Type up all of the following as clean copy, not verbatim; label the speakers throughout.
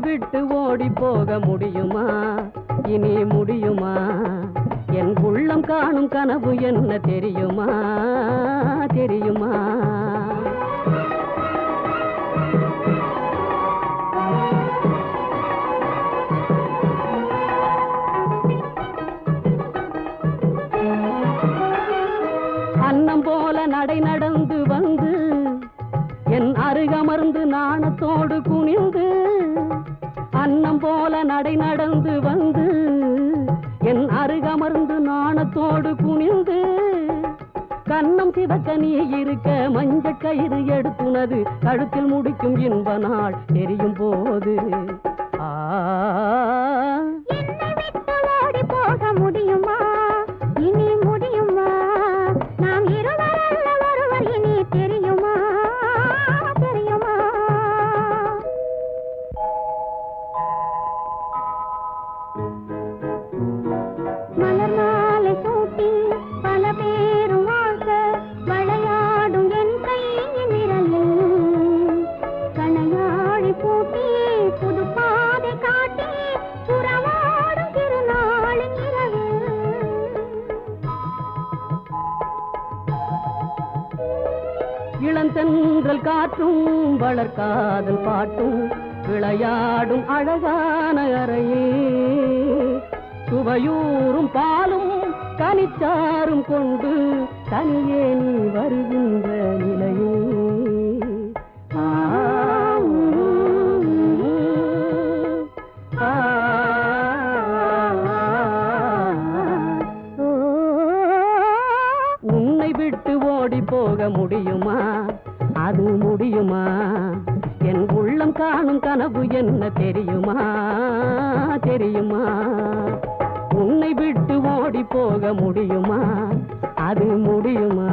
Speaker 1: விட்டு ஓடி போக முடியுமா? இனி முடியுமா? என் உள்ளம் காணும் கனவு என்ன தெரியுமா? தெரியுமா? அன்னம் போல நடை நடந்து வந்து என் அருகமர்ந்து நாணத்தோடு குனிந்து, அன்னம் போல நடை நடந்து வந்து என் அருகமர்ந்து நாணத்தோடு குனிந்து, கண்ணம் சிவக்க நீ இருக்க மஞ்சள் கயிறு எடுத்துனது கழுத்தில் முடிக்கும் இன்ப நாள் தெரியும் போது,
Speaker 2: போக முடியுமா? இனி முடியுமா? நாம் இருவரல்ல ஒருவர் இனி தெரியுமா? தெரியுமா? மலர் மாலை சூட்டி பல பேரும் ஆச விளையாடும் என் கையின் விரலில், கணையாழி பூட்டி புது பாதை காட்டி புறவாடும் திருநாளின் இரவு.
Speaker 1: இளந்தென்றல் காற்றும் வளர்காதல் பாட்டும் விளையாடும் அழகான அறையே, சுவையூரும் பாலும் கனிச்சாரும் கொண்டு தனியே நீ வருகின்ற நிலையே. உன்னை விட்டு ஓடி போக முடியுமா? அது முடியுமா? என் உள்ளம் காணும் கனவு என்ன தெரியுமா? தெரியுமா? உன்னை விட்டு ஓடி போக முடியுமா? அது முடியுமா?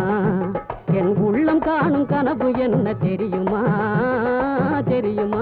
Speaker 1: என் உள்ளம் காணும் கனவு என்ன தெரியுமா? தெரியுமா?